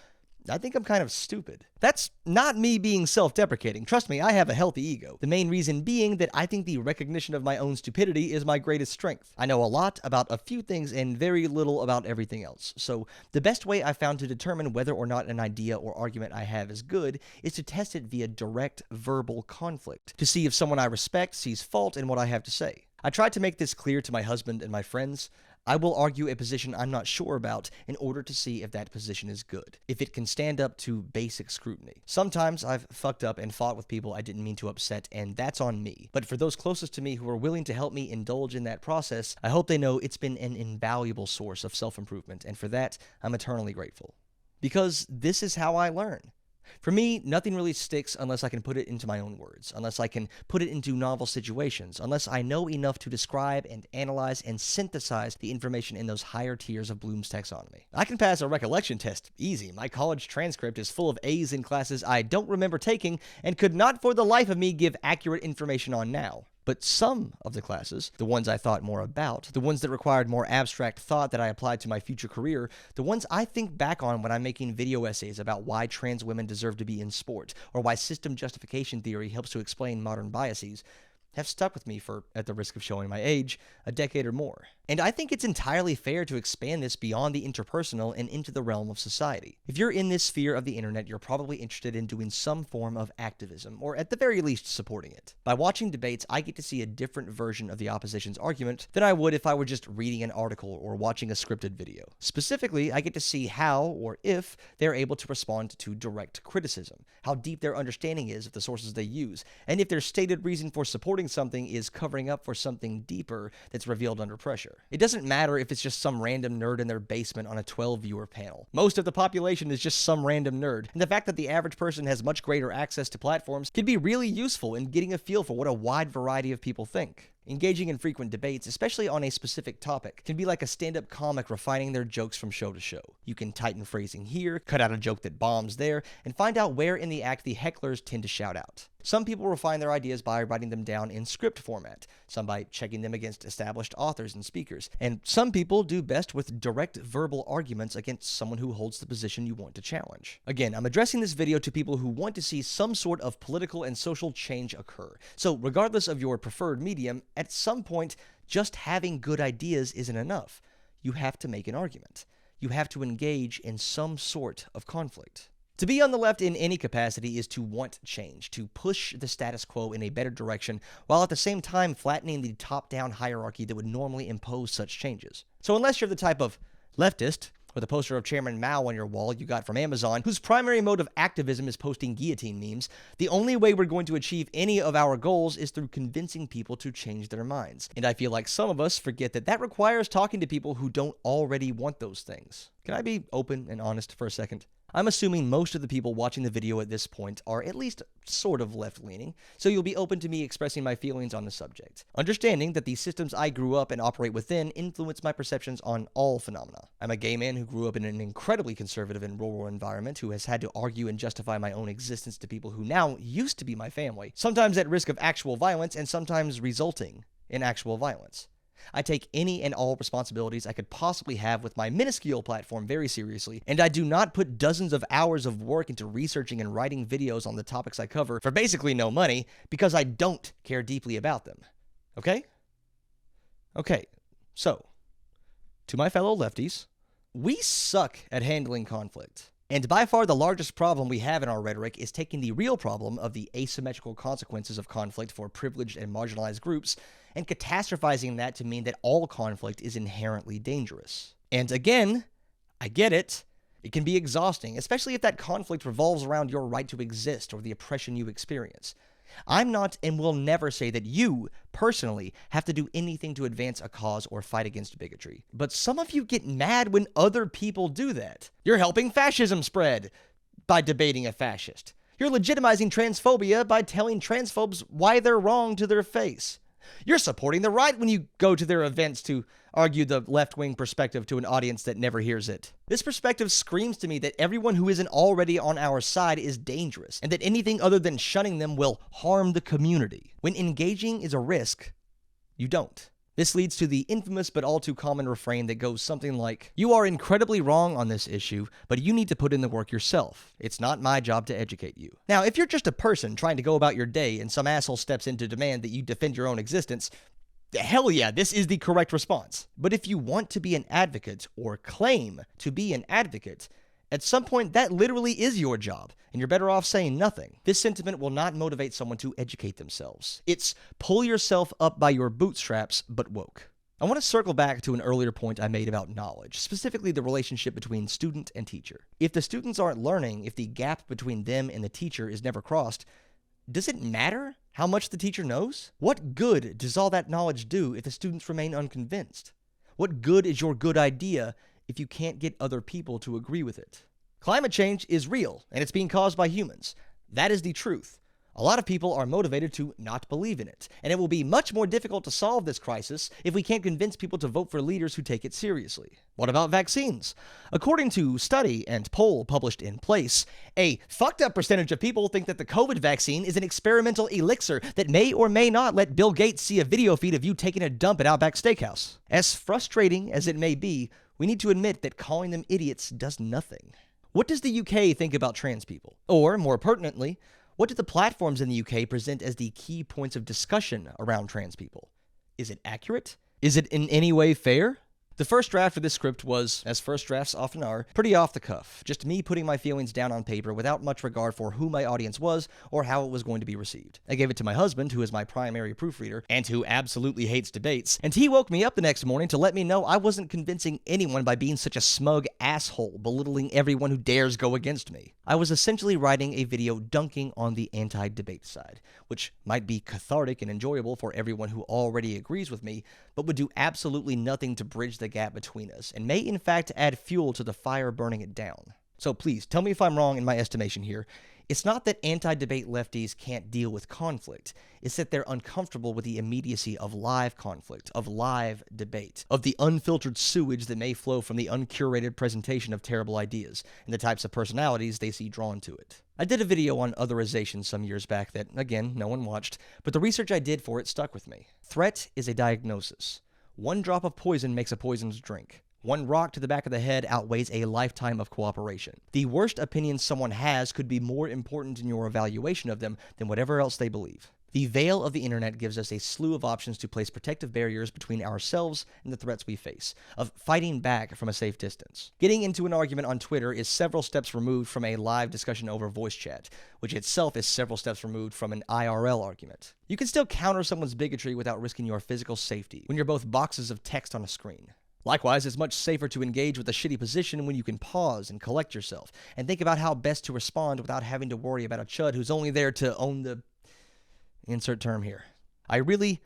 I think I'm kind of stupid. That's not me being self-deprecating. Trust me, I have a healthy ego. The main reason being that I think the recognition of my own stupidity is my greatest strength. I know a lot about a few things and very little about everything else. So the best way I found to determine whether or not an idea or argument I have is good is to test it via direct verbal conflict, to see if someone I respect sees fault in what I have to say. I tried to make this clear to my husband and my friends. I will argue a position I'm not sure about in order to see if that position is good, if it can stand up to basic scrutiny. Sometimes I've fucked up and fought with people I didn't mean to upset, and that's on me. But for those closest to me who are willing to help me indulge in that process, I hope they know it's been an invaluable source of self-improvement, and for that, I'm eternally grateful. Because this is how I learn. For me, nothing really sticks unless I can put it into my own words, unless I can put it into novel situations, unless I know enough to describe and analyze and synthesize the information in those higher tiers of Bloom's taxonomy. I can pass a recollection test easy. My college transcript is full of A's in classes I don't remember taking and could not for the life of me give accurate information on now. But some of the classes, the ones I thought more about, the ones that required more abstract thought that I applied to my future career, the ones I think back on when I'm making video essays about why trans women deserve to be in sport, or why system justification theory helps to explain modern biases, have stuck with me for, at the risk of showing my age, a decade or more. And I think it's entirely fair to expand this beyond the interpersonal and into the realm of society. If you're in this sphere of the internet, you're probably interested in doing some form of activism, or at the very least supporting it. By watching debates, I get to see a different version of the opposition's argument than I would if I were just reading an article or watching a scripted video. Specifically, I get to see how, or if, they're able to respond to direct criticism, how deep their understanding is of the sources they use, and if their stated reason for supporting something is covering up for something deeper that's revealed under pressure. It doesn't matter if it's just some random nerd in their basement on a 12-viewer panel. Most of the population is just some random nerd, and the fact that the average person has much greater access to platforms can be really useful in getting a feel for what a wide variety of people think. Engaging in frequent debates, especially on a specific topic, can be like a stand-up comic refining their jokes from show to show. You can tighten phrasing here, cut out a joke that bombs there, and find out where in the act the hecklers tend to shout out. Some people refine their ideas by writing them down in script format, some by checking them against established authors and speakers, and some people do best with direct verbal arguments against someone who holds the position you want to challenge. Again, I'm addressing this video to people who want to see some sort of political and social change occur. So regardless of your preferred medium, at some point, just having good ideas isn't enough. You have to make an argument. You have to engage in some sort of conflict. To be on the left in any capacity is to want change, to push the status quo in a better direction, while at the same time flattening the top-down hierarchy that would normally impose such changes. So unless you're the type of leftist, with a poster of Chairman Mao on your wall you got from Amazon, whose primary mode of activism is posting guillotine memes, the only way we're going to achieve any of our goals is through convincing people to change their minds. And I feel like some of us forget that that requires talking to people who don't already want those things. Can I be open and honest for a second? I'm assuming most of the people watching the video at this point are at least sort of left-leaning, so you'll be open to me expressing my feelings on the subject, understanding that the systems I grew up and operate within influence my perceptions on all phenomena. I'm a gay man who grew up in an incredibly conservative and rural environment who has had to argue and justify my own existence to people who now used to be my family, sometimes at risk of actual violence and sometimes resulting in actual violence. I take any and all responsibilities I could possibly have with my minuscule platform very seriously, and I do not put dozens of hours of work into researching and writing videos on the topics I cover for basically no money because I don't care deeply about them. Okay? Okay, so, to my fellow lefties, we suck at handling conflict. And by far the largest problem we have in our rhetoric is taking the real problem of the asymmetrical consequences of conflict for privileged and marginalized groups and catastrophizing that to mean that all conflict is inherently dangerous. And again, I get it. It can be exhausting, especially if that conflict revolves around your right to exist or the oppression you experience. I'm not and will never say that you, personally, have to do anything to advance a cause or fight against bigotry. But some of you get mad when other people do that. You're helping fascism spread by debating a fascist. You're legitimizing transphobia by telling transphobes why they're wrong to their face. You're supporting the right when you go to their events to argue the left-wing perspective to an audience that never hears it. This perspective screams to me that everyone who isn't already on our side is dangerous, and that anything other than shunning them will harm the community. When engaging is a risk, you don't. This leads to the infamous but all too common refrain that goes something like, "You are incredibly wrong on this issue, but you need to put in the work yourself. It's not my job to educate you." Now, if you're just a person trying to go about your day and some asshole steps in to demand that you defend your own existence, hell yeah, this is the correct response. But if you want to be an advocate, or claim to be an advocate, at some point that literally is your job, and you're better off saying nothing. This sentiment will not motivate someone to educate themselves. It's pull yourself up by your bootstraps, but woke. I want to circle back to an earlier point I made about knowledge, specifically the relationship between student and teacher. If the students aren't learning, if the gap between them and the teacher is never crossed, does it matter how much the teacher knows? What good does all that knowledge do if the students remain unconvinced? What good is your good idea if you can't get other people to agree with it? Climate change is real, and it's being caused by humans. That is the truth. A lot of people are motivated to not believe in it, and it will be much more difficult to solve this crisis if we can't convince people to vote for leaders who take it seriously. What about vaccines? According to study and poll published in Place, a fucked up percentage of people think that the COVID vaccine is an experimental elixir that may or may not let Bill Gates see a video feed of you taking a dump at Outback Steakhouse. As frustrating as it may be, we need to admit that calling them idiots does nothing. What does the UK think about trans people? Or, more pertinently, what do the platforms in the UK present as the key points of discussion around trans people? Is it accurate? Is it in any way fair? The first draft of this script was, as first drafts often are, pretty off the cuff. Just me putting my feelings down on paper without much regard for who my audience was or how it was going to be received. I gave it to my husband, who is my primary proofreader, and who absolutely hates debates, and he woke me up the next morning to let me know I wasn't convincing anyone by being such a smug asshole, belittling everyone who dares go against me. I was essentially writing a video dunking on the anti-debate side, which might be cathartic and enjoyable for everyone who already agrees with me, but would do absolutely nothing to bridge the gap between us, and may in fact add fuel to the fire burning it down. So please, tell me if I'm wrong in my estimation here. It's not that anti-debate lefties can't deal with conflict. It's that they're uncomfortable with the immediacy of live conflict, of live debate, of the unfiltered sewage that may flow from the uncurated presentation of terrible ideas, and the types of personalities they see drawn to it. I did a video on otherization some years back that, again, no one watched, but the research I did for it stuck with me. Threat is a diagnosis. One drop of poison makes a poisoned drink. One rock to the back of the head outweighs a lifetime of cooperation. The worst opinion someone has could be more important in your evaluation of them than whatever else they believe. The veil of the internet gives us a slew of options to place protective barriers between ourselves and the threats we face, of fighting back from a safe distance. Getting into an argument on Twitter is several steps removed from a live discussion over voice chat, which itself is several steps removed from an IRL argument. You can still counter someone's bigotry without risking your physical safety when you're both boxes of text on a screen. Likewise, it's much safer to engage with a shitty position when you can pause and collect yourself, and think about how best to respond without having to worry about a chud who's only there to own the... insert term here. I really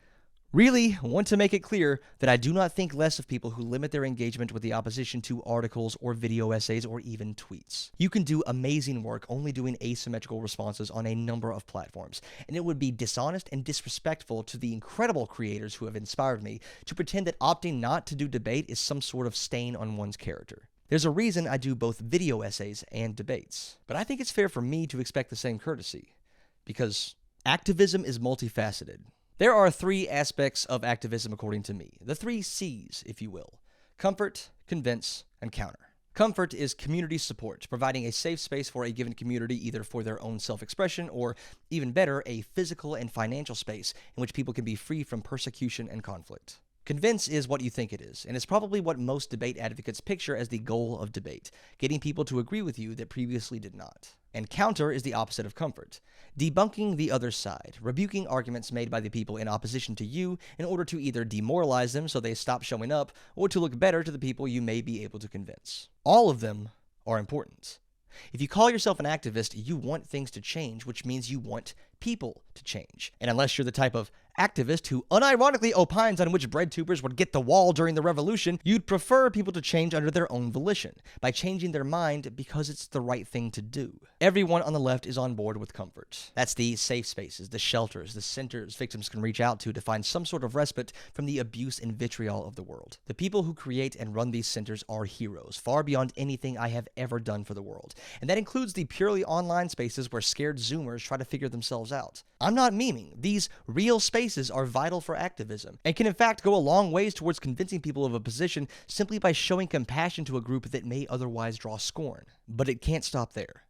want to make it clear that I do not think less of people who limit their engagement with the opposition to articles or video essays or even tweets. You can do amazing work only doing asymmetrical responses on a number of platforms, and it would be dishonest and disrespectful to the incredible creators who have inspired me to pretend that opting not to do debate is some sort of stain on one's character. There's a reason I do both video essays and debates, but I think it's fair for me to expect the same courtesy, because activism is multifaceted. There are three aspects of activism according to me, the three C's, if you will: comfort, convince, and counter. Comfort is community support, providing a safe space for a given community either for their own self-expression or, even better, a physical and financial space in which people can be free from persecution and conflict. Convince is what you think it is, and it's probably what most debate advocates picture as the goal of debate, getting people to agree with you that previously did not. And counter is the opposite of comfort, debunking the other side, rebuking arguments made by the people in opposition to you in order to either demoralize them so they stop showing up, or to look better to the people you may be able to convince. All of them are important. If you call yourself an activist, you want things to change, which means you want people to change. And unless you're the type of activist who unironically opines on which bread tubers would get the wall during the revolution, you'd prefer people to change under their own volition, by changing their mind because it's the right thing to do. Everyone on the left is on board with comfort. That's the safe spaces, the shelters, the centers victims can reach out to find some sort of respite from the abuse and vitriol of the world. The people who create and run these centers are heroes, far beyond anything I have ever done for the world. And that includes the purely online spaces where scared Zoomers try to figure themselves out. I'm not memeing. These real spaces are vital for activism, and can in fact go a long ways towards convincing people of a position simply by showing compassion to a group that may otherwise draw scorn. But it can't stop there.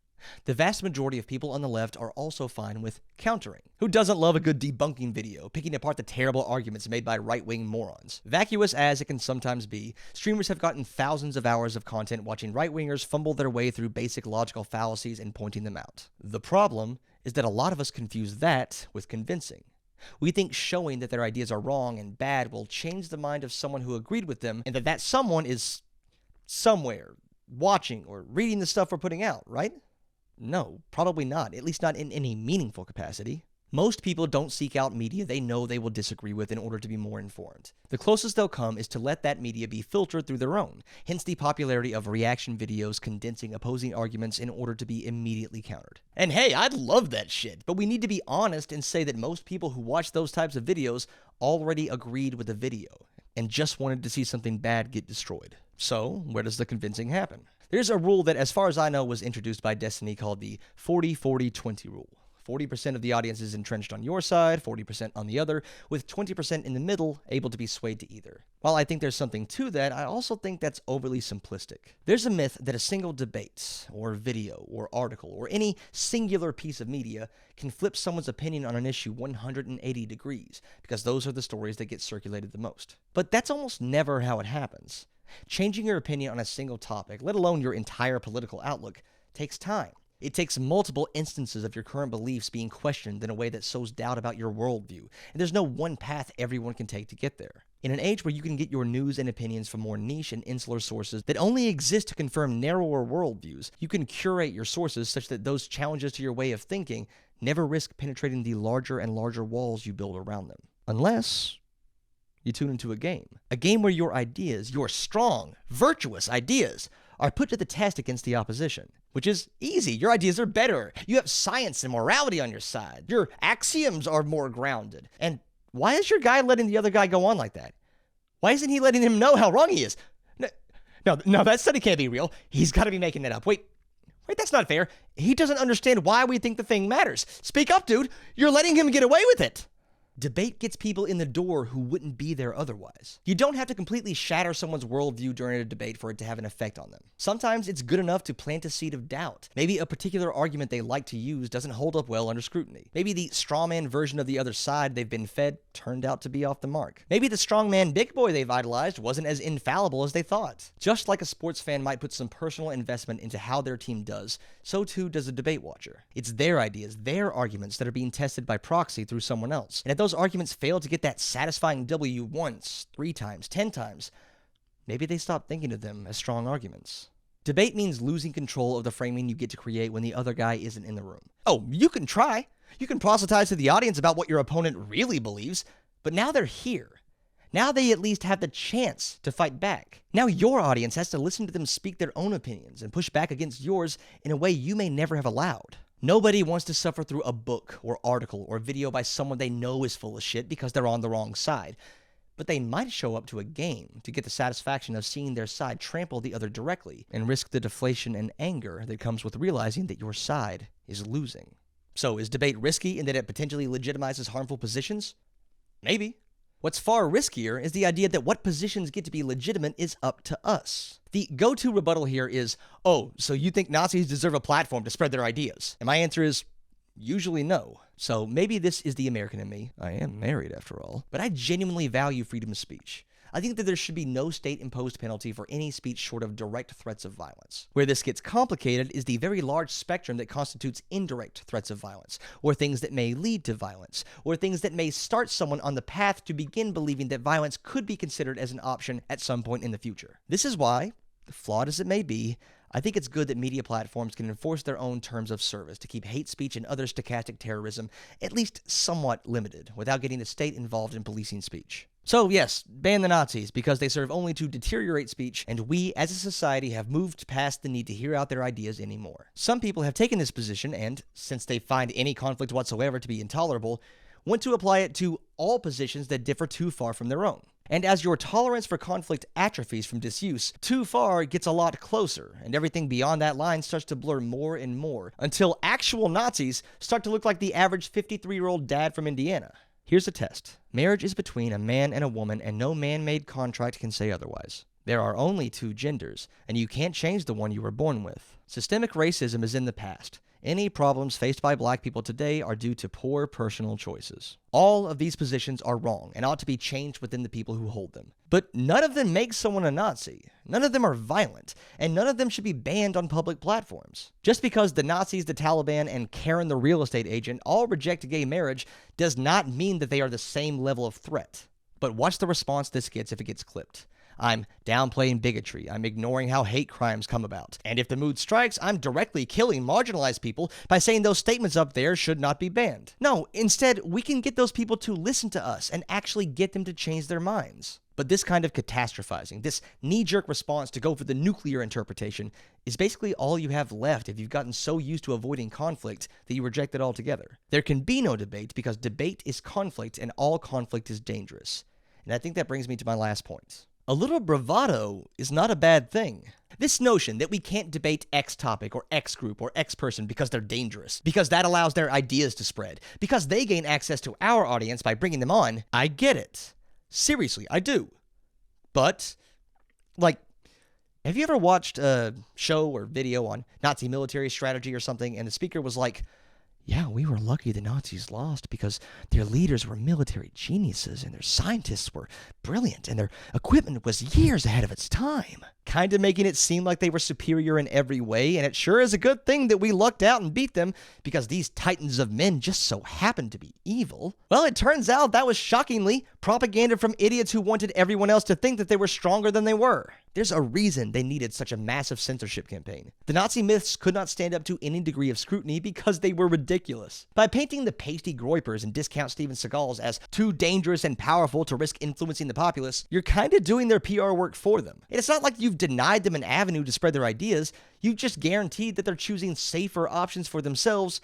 The vast majority of people on the left are also fine with countering. Who doesn't love a good debunking video, picking apart the terrible arguments made by right-wing morons? Vacuous as it can sometimes be, streamers have gotten thousands of hours of content watching right-wingers fumble their way through basic logical fallacies and pointing them out. The problem is that a lot of us confuse that with convincing. We think showing that their ideas are wrong and bad will change the mind of someone who agreed with them, and that someone is somewhere watching or reading the stuff we're putting out, right? No, probably not, at least not in any meaningful capacity. Most people don't seek out media they know they will disagree with in order to be more informed. The closest they'll come is to let that media be filtered through their own, hence the popularity of reaction videos condensing opposing arguments in order to be immediately countered. And hey, I'd love that shit, but we need to be honest and say that most people who watch those types of videos already agreed with the video and just wanted to see something bad get destroyed. So, where does the convincing happen? There's a rule that, as far as I know, was introduced by Destiny called the 40-40-20 rule. 40% of the audience is entrenched on your side, 40% on the other, with 20% in the middle able to be swayed to either. While I think there's something to that, I also think that's overly simplistic. There's a myth that a single debate, or video, or article, or any singular piece of media can flip someone's opinion on an issue 180 degrees, because those are the stories that get circulated the most. But that's almost never how it happens. Changing your opinion on a single topic, let alone your entire political outlook, takes time. It takes multiple instances of your current beliefs being questioned in a way that sows doubt about your worldview, and there's no one path everyone can take to get there. In an age where you can get your news and opinions from more niche and insular sources that only exist to confirm narrower worldviews, you can curate your sources such that those challenges to your way of thinking never risk penetrating the larger and larger walls you build around them. Unless you tune into a game where your ideas, your strong, virtuous ideas, are put to the test against the opposition. Which is easy. Your ideas are better. You have science and morality on your side. Your axioms are more grounded. And why is your guy letting the other guy go on like that? Why isn't he letting him know how wrong he is? No, that study can't be real. He's got to be making that up. Wait, that's not fair. He doesn't understand why we think the thing matters. Speak up, dude. You're letting him get away with it. Debate gets people in the door who wouldn't be there otherwise. You don't have to completely shatter someone's worldview during a debate for it to have an effect on them. Sometimes it's good enough to plant a seed of doubt. Maybe a particular argument they like to use doesn't hold up well under scrutiny. Maybe the strawman version of the other side they've been fed turned out to be off the mark. Maybe the strongman big boy they've idolized wasn't as infallible as they thought. Just like a sports fan might put some personal investment into how their team does, so too does a debate watcher. It's their ideas, their arguments that are being tested by proxy through someone else. And if those arguments fail to get that satisfying W once, 3 times, 10 times, maybe they stop thinking of them as strong arguments. Debate means losing control of the framing you get to create when the other guy isn't in the room. Oh, you can try. You can proselytize to the audience about what your opponent really believes, but now they're here. Now they at least have the chance to fight back. Now your audience has to listen to them speak their own opinions and push back against yours in a way you may never have allowed. Nobody wants to suffer through a book or article or video by someone they know is full of shit because they're on the wrong side. But they might show up to a game to get the satisfaction of seeing their side trample the other directly and risk the deflation and anger that comes with realizing that your side is losing. So is debate risky in that it potentially legitimizes harmful positions? Maybe. What's far riskier is the idea that what positions get to be legitimate is up to us. The go-to rebuttal here is, oh, so you think Nazis deserve a platform to spread their ideas? And my answer is, usually no. So maybe this is the American in me. I am married after all. But I genuinely value freedom of speech. I think that there should be no state-imposed penalty for any speech short of direct threats of violence. Where this gets complicated is the very large spectrum that constitutes indirect threats of violence, or things that may lead to violence, or things that may start someone on the path to begin believing that violence could be considered as an option at some point in the future. This is why, flawed as it may be, I think it's good that media platforms can enforce their own terms of service to keep hate speech and other stochastic terrorism at least somewhat limited, without getting the state involved in policing speech. So yes, ban the Nazis, because they serve only to deteriorate speech, and we as a society have moved past the need to hear out their ideas anymore. Some people have taken this position and, since they find any conflict whatsoever to be intolerable, want to apply it to all positions that differ too far from their own. And as your tolerance for conflict atrophies from disuse, too far gets a lot closer, and everything beyond that line starts to blur more and more, until actual Nazis start to look like the average 53-year-old dad from Indiana. Here's a test. Marriage is between a man and a woman, and no man-made contract can say otherwise. There are only 2 genders, and you can't change the one you were born with. Systemic racism is in the past. Any problems faced by black people today are due to poor personal choices. All of these positions are wrong and ought to be changed within the people who hold them. But none of them make someone a Nazi. None of them are violent, and none of them should be banned on public platforms. Just because the Nazis, the Taliban, and Karen the real estate agent all reject gay marriage does not mean that they are the same level of threat. But watch the response this gets if it gets clipped. I'm downplaying bigotry. I'm ignoring how hate crimes come about. And if the mood strikes, I'm directly killing marginalized people by saying those statements up there should not be banned. No, instead, we can get those people to listen to us and actually get them to change their minds. But this kind of catastrophizing, this knee-jerk response to go for the nuclear interpretation, is basically all you have left if you've gotten so used to avoiding conflict that you reject it altogether. There can be no debate because debate is conflict and all conflict is dangerous. And I think that brings me to my last point. A little bravado is not a bad thing. This notion that we can't debate X topic or X group or X person because they're dangerous, because that allows their ideas to spread, because they gain access to our audience by bringing them on, I get it. Seriously, I do. But, like, have you ever watched a show or video on Nazi military strategy or something, and the speaker was like, yeah, we were lucky the Nazis lost because their leaders were military geniuses and their scientists were brilliant and their equipment was years ahead of its time. Kind of making it seem like they were superior in every way, and it sure is a good thing that we lucked out and beat them because these titans of men just so happened to be evil. Well, it turns out that was shockingly propaganda from idiots who wanted everyone else to think that they were stronger than they were. There's a reason they needed such a massive censorship campaign. The Nazi myths could not stand up to any degree of scrutiny because they were ridiculous. By painting the pasty groypers and discount Steven Seagals as too dangerous and powerful to risk influencing the populace, you're kind of doing their PR work for them. And it's not like you've denied them an avenue to spread their ideas, you've just guaranteed that they're choosing safer options for themselves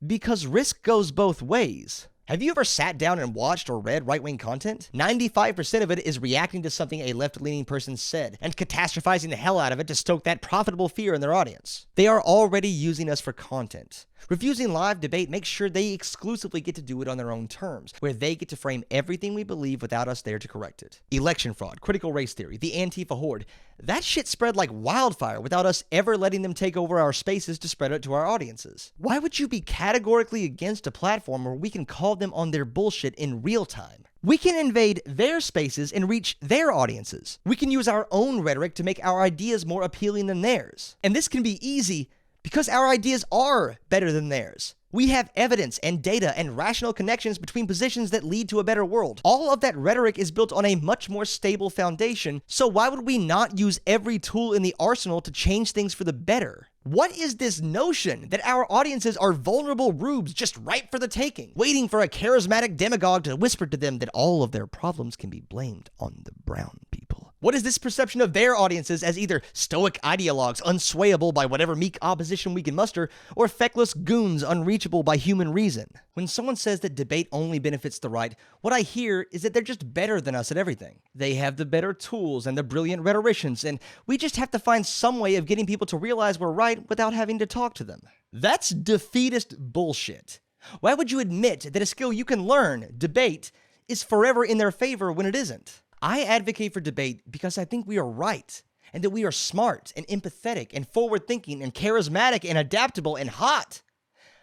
because risk goes both ways. Have you ever sat down and watched or read right-wing content? 95% of it is reacting to something a left-leaning person said and catastrophizing the hell out of it to stoke that profitable fear in their audience. They are already using us for content. Refusing live debate makes sure they exclusively get to do it on their own terms, where they get to frame everything we believe without us there to correct it. Election fraud, critical race theory, the Antifa horde, that shit spread like wildfire without us ever letting them take over our spaces to spread it to our audiences. Why would you be categorically against a platform where we can call them on their bullshit in real time? We can invade their spaces and reach their audiences. We can use our own rhetoric to make our ideas more appealing than theirs. And this can be easy because our ideas are better than theirs. We have evidence and data and rational connections between positions that lead to a better world. All of that rhetoric is built on a much more stable foundation, so why would we not use every tool in the arsenal to change things for the better? What is this notion that our audiences are vulnerable rubes just ripe for the taking, waiting for a charismatic demagogue to whisper to them that all of their problems can be blamed on the brown people? What is this perception of their audiences as either stoic ideologues unswayable by whatever meek opposition we can muster, or feckless goons unreachable by human reason? When someone says that debate only benefits the right, what I hear is that they're just better than us at everything. They have the better tools and the brilliant rhetoricians, and we just have to find some way of getting people to realize we're right without having to talk to them. That's defeatist bullshit. Why would you admit that a skill you can learn, debate, is forever in their favor when it isn't? I advocate for debate because I think we are right, and that we are smart and empathetic and forward-thinking and charismatic and adaptable and hot.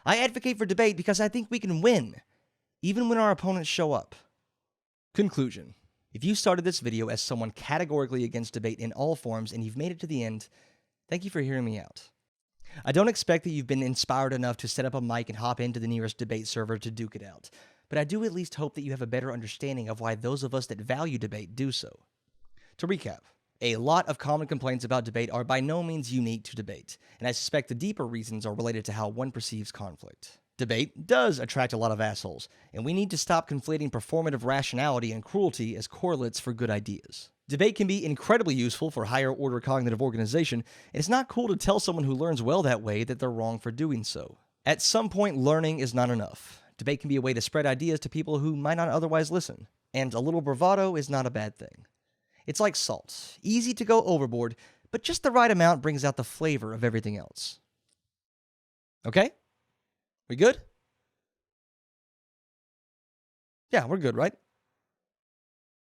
I advocate for debate because I think we can win, even when our opponents show up. Conclusion. If you started this video as someone categorically against debate in all forms and you've made it to the end, thank you for hearing me out. I don't expect that you've been inspired enough to set up a mic and hop into the nearest debate server to duke it out, but I do at least hope that you have a better understanding of why those of us that value debate do so. To recap, a lot of common complaints about debate are by no means unique to debate, and I suspect the deeper reasons are related to how one perceives conflict. Debate does attract a lot of assholes, and we need to stop conflating performative rationality and cruelty as correlates for good ideas. Debate can be incredibly useful for higher-order cognitive organization, and it's not cool to tell someone who learns well that way that they're wrong for doing so. At some point, learning is not enough. Debate can be a way to spread ideas to people who might not otherwise listen, and a little bravado is not a bad thing. It's like salt, easy to go overboard, but just the right amount brings out the flavor of everything else. Okay? We good? Yeah, we're good, right?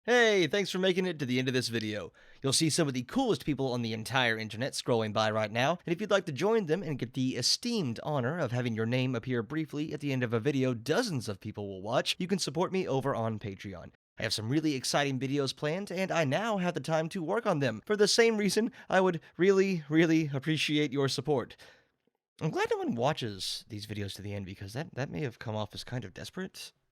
Hey, thanks for making it to the end of this video. You'll see some of the coolest people on the entire internet scrolling by right now, and if you'd like to join them and get the esteemed honor of having your name appear briefly at the end of a video dozens of people will watch, you can support me over on Patreon. I have some really exciting videos planned, and I now have the time to work on them. For the same reason, I would really, really appreciate your support. I'm glad no one watches these videos to the end because that may have come off as kind of desperate.